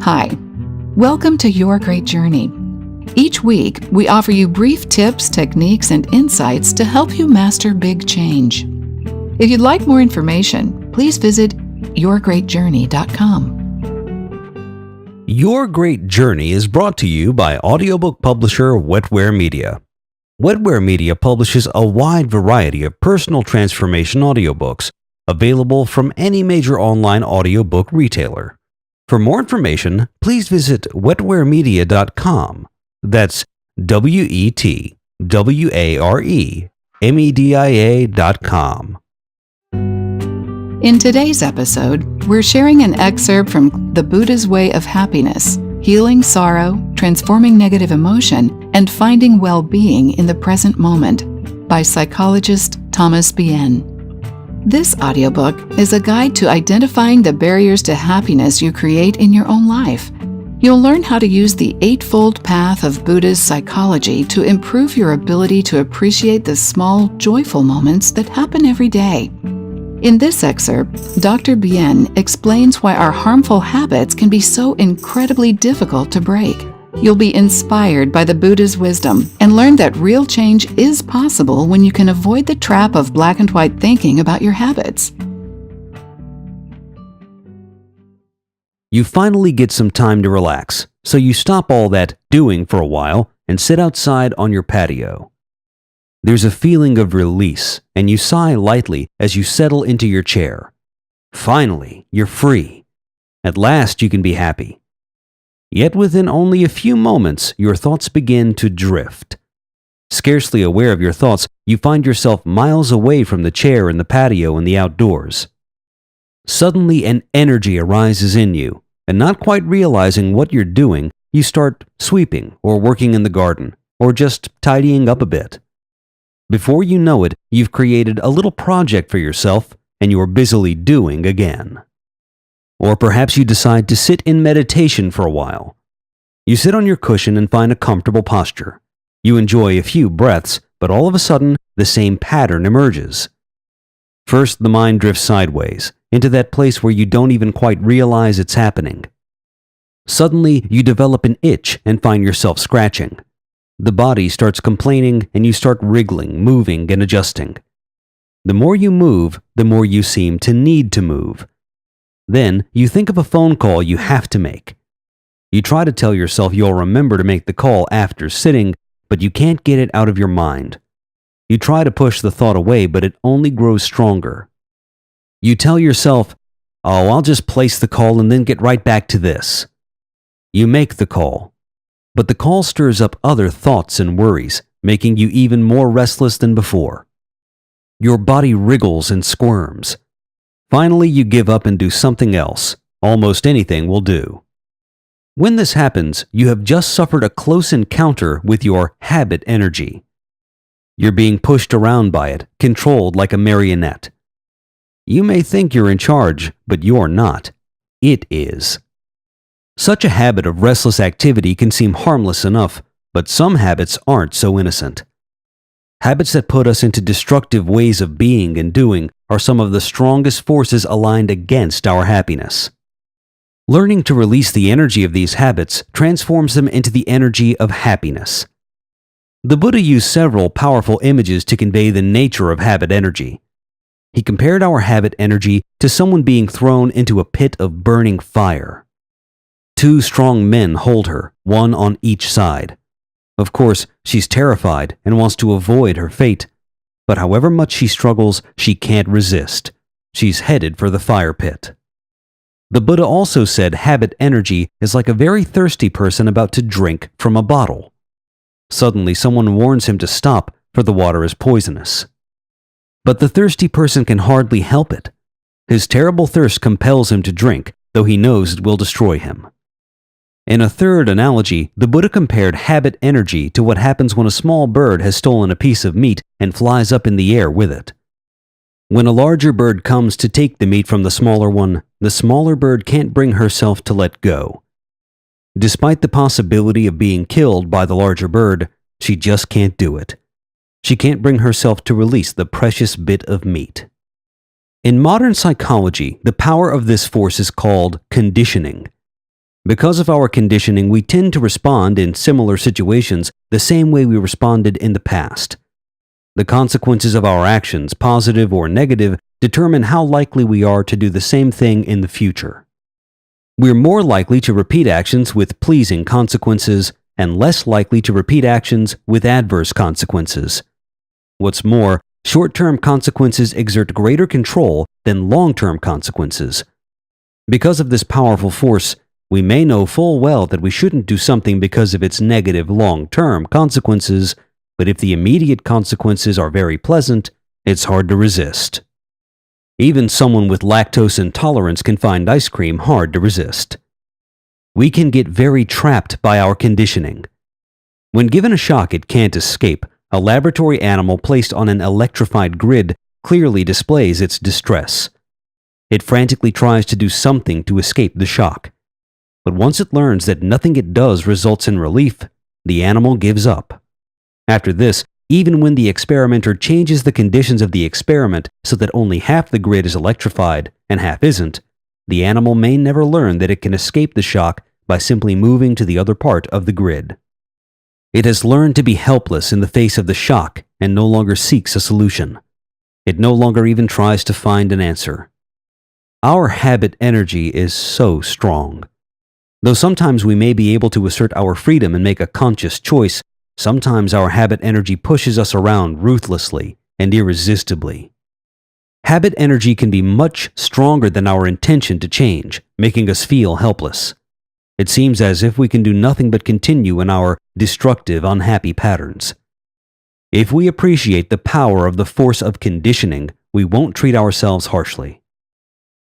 Hi, welcome to Your Great Journey. Each week, we offer you brief tips, techniques, and insights to help you master big change. If you'd like more information, please visit yourgreatjourney.com. Your Great Journey is brought to you by audiobook publisher Wetware Media. Wetware Media publishes a wide variety of personal transformation audiobooks available from any major online audiobook retailer. For more information, please visit wetwaremedia.com. That's wetwaremedia.com. In today's episode, we're sharing an excerpt from The Buddha's Way of Happiness, Healing Sorrow, Transforming Negative Emotion, and Finding Well-Being in the Present Moment by psychologist Thomas Bien. This audiobook is a guide to identifying the barriers to happiness you create in your own life. You'll learn how to use the Eightfold Path of Buddha's psychology to improve your ability to appreciate the small, joyful moments that happen every day. In this excerpt, Dr. Bien explains why our harmful habits can be so incredibly difficult to break. You'll be inspired by the Buddha's wisdom and learn that real change is possible when you can avoid the trap of black and white thinking about your habits. You finally get some time to relax, so you stop all that doing for a while and sit outside on your patio. There's a feeling of release, and you sigh lightly as you settle into your chair. Finally, you're free. At last you can be happy. Yet within only a few moments, your thoughts begin to drift. Scarcely aware of your thoughts, you find yourself miles away from the chair in the patio and the outdoors. Suddenly an energy arises in you, and not quite realizing what you're doing, you start sweeping or working in the garden, or just tidying up a bit. Before you know it, you've created a little project for yourself, and you're busily doing again. Or perhaps you decide to sit in meditation for a while. You sit on your cushion and find a comfortable posture. You enjoy a few breaths, but all of a sudden, the same pattern emerges. First, the mind drifts sideways, into that place where you don't even quite realize it's happening. Suddenly, you develop an itch and find yourself scratching. The body starts complaining and you start wriggling, moving, and adjusting. The more you move, the more you seem to need to move. Then, you think of a phone call you have to make. You try to tell yourself you'll remember to make the call after sitting, but you can't get it out of your mind. You try to push the thought away, but it only grows stronger. You tell yourself, "Oh, I'll just place the call and then get right back to this." You make the call, but the call stirs up other thoughts and worries, making you even more restless than before. Your body wriggles and squirms. Finally, you give up and do something else. Almost anything will do. When this happens, you have just suffered a close encounter with your habit energy. You're being pushed around by it, controlled like a marionette. You may think you're in charge, but you're not. It is. Such a habit of restless activity can seem harmless enough, but some habits aren't so innocent. Habits that put us into destructive ways of being and doing are some of the strongest forces aligned against our happiness. Learning to release the energy of these habits transforms them into the energy of happiness. The Buddha used several powerful images to convey the nature of habit energy. He compared our habit energy to someone being thrown into a pit of burning fire. Two strong men hold her, one on each side. Of course, she's terrified and wants to avoid her fate, but however much she struggles, she can't resist. She's headed for the fire pit. The Buddha also said habit energy is like a very thirsty person about to drink from a bottle. Suddenly, someone warns him to stop, for the water is poisonous. But the thirsty person can hardly help it. His terrible thirst compels him to drink, though he knows it will destroy him. In a third analogy, the Buddha compared habit energy to what happens when a small bird has stolen a piece of meat and flies up in the air with it. When a larger bird comes to take the meat from the smaller one, the smaller bird can't bring herself to let go. Despite the possibility of being killed by the larger bird, she just can't do it. She can't bring herself to release the precious bit of meat. In modern psychology, the power of this force is called conditioning. Because of our conditioning, we tend to respond in similar situations the same way we responded in the past. The consequences of our actions, positive or negative, determine how likely we are to do the same thing in the future. We're more likely to repeat actions with pleasing consequences and less likely to repeat actions with adverse consequences. What's more, short-term consequences exert greater control than long-term consequences. Because of this powerful force, we may know full well that we shouldn't do something because of its negative long-term consequences, but if the immediate consequences are very pleasant, it's hard to resist. Even someone with lactose intolerance can find ice cream hard to resist. We can get very trapped by our conditioning. When given a shock it can't escape, a laboratory animal placed on an electrified grid clearly displays its distress. It frantically tries to do something to escape the shock. But once it learns that nothing it does results in relief, the animal gives up. After this, even when the experimenter changes the conditions of the experiment so that only half the grid is electrified and half isn't, the animal may never learn that it can escape the shock by simply moving to the other part of the grid. It has learned to be helpless in the face of the shock and no longer seeks a solution. It no longer even tries to find an answer. Our habit energy is so strong. Though sometimes we may be able to assert our freedom and make a conscious choice, sometimes our habit energy pushes us around ruthlessly and irresistibly. Habit energy can be much stronger than our intention to change, making us feel helpless. It seems as if we can do nothing but continue in our destructive, unhappy patterns. If we appreciate the power of the force of conditioning, we won't treat ourselves harshly.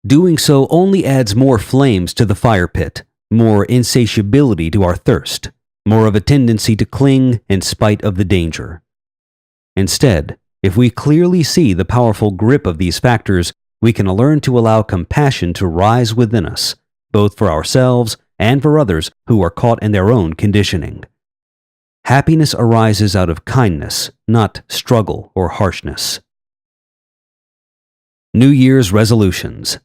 Doing so only adds more flames to the fire pit, more insatiability to our thirst, more of a tendency to cling in spite of the danger. Instead, if we clearly see the powerful grip of these factors, we can learn to allow compassion to rise within us, both for ourselves and for others who are caught in their own conditioning. Happiness arises out of kindness, not struggle or harshness. New Year's resolutions.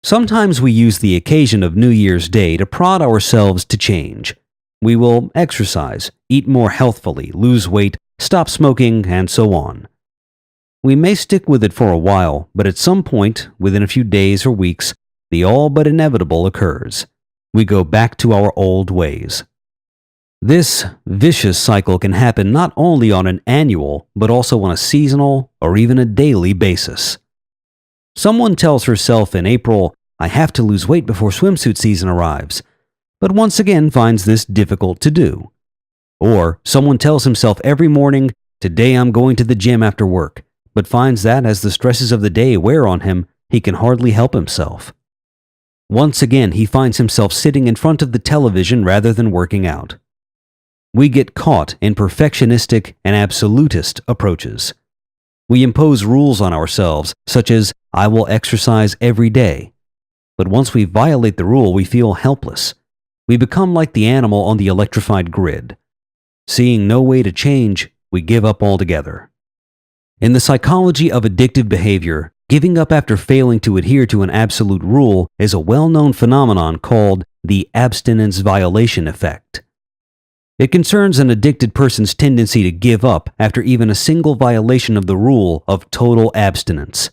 Sometimes we use the occasion of New Year's Day to prod ourselves to change. We will exercise, eat more healthfully, lose weight, stop smoking, and so on. We may stick with it for a while, but at some point, within a few days or weeks, the all but inevitable occurs. We go back to our old ways. This vicious cycle can happen not only on an annual, but also on a seasonal or even a daily basis. Someone tells herself in April, "I have to lose weight before swimsuit season arrives," but once again finds this difficult to do. Or someone tells himself every morning, "Today I'm going to the gym after work," but finds that as the stresses of the day wear on him, he can hardly help himself. Once again, he finds himself sitting in front of the television rather than working out. We get caught in perfectionistic and absolutist approaches. We impose rules on ourselves, such as, "I will exercise every day." But once we violate the rule, we feel helpless. We become like the animal on the electrified grid. Seeing no way to change, we give up altogether. In the psychology of addictive behavior, giving up after failing to adhere to an absolute rule is a well-known phenomenon called the abstinence violation effect. It concerns an addicted person's tendency to give up after even a single violation of the rule of total abstinence.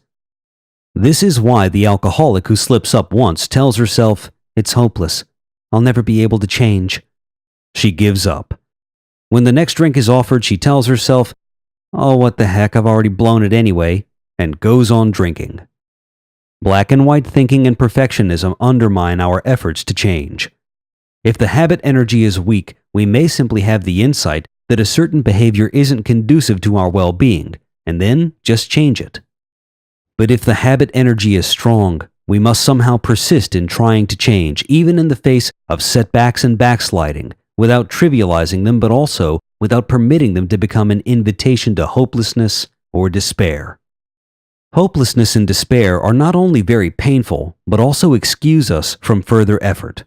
This is why the alcoholic who slips up once tells herself, "It's hopeless. I'll never be able to change." She gives up. When the next drink is offered, she tells herself, "Oh, what the heck, I've already blown it anyway," and goes on drinking. Black and white thinking and perfectionism undermine our efforts to change. If the habit energy is weak, we may simply have the insight that a certain behavior isn't conducive to our well-being, and then just change it. But if the habit energy is strong, we must somehow persist in trying to change, even in the face of setbacks and backsliding, without trivializing them, but also without permitting them to become an invitation to hopelessness or despair. Hopelessness and despair are not only very painful, but also excuse us from further effort.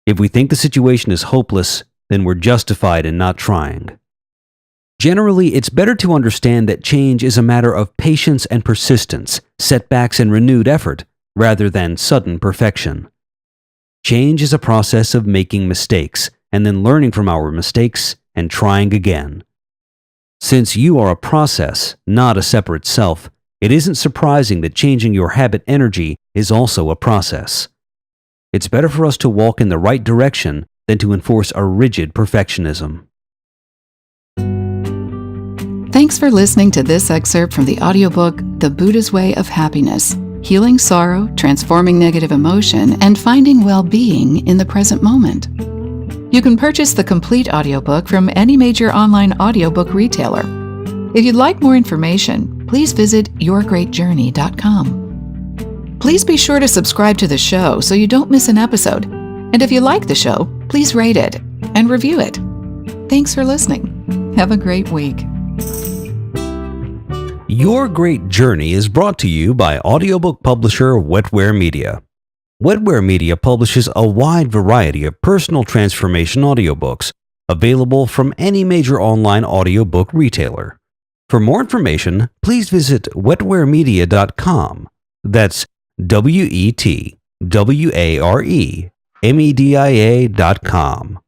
If we think the situation is hopeless, then we're justified in not trying. Generally, it's better to understand that change is a matter of patience and persistence, setbacks and renewed effort, rather than sudden perfection. Change is a process of making mistakes and then learning from our mistakes and trying again. Since you are a process, not a separate self, it isn't surprising that changing your habit energy is also a process. It's better for us to walk in the right direction than to enforce a rigid perfectionism. Thanks for listening to this excerpt from the audiobook The Buddha's Way of Happiness, Healing Sorrow, Transforming Negative Emotion, and Finding Well-Being in the Present Moment. You can purchase the complete audiobook from any major online audiobook retailer. If you'd like more information, please visit yourgreatjourney.com. Please be sure to subscribe to the show so you don't miss an episode. And if you like the show, please rate it and review it. Thanks for listening. Have a great week. Your Great Journey is brought to you by audiobook publisher Wetware Media. Wetware Media publishes a wide variety of personal transformation audiobooks available from any major online audiobook retailer. For more information, please visit wetwaremedia.com. That's WETWAREMEDIA.com.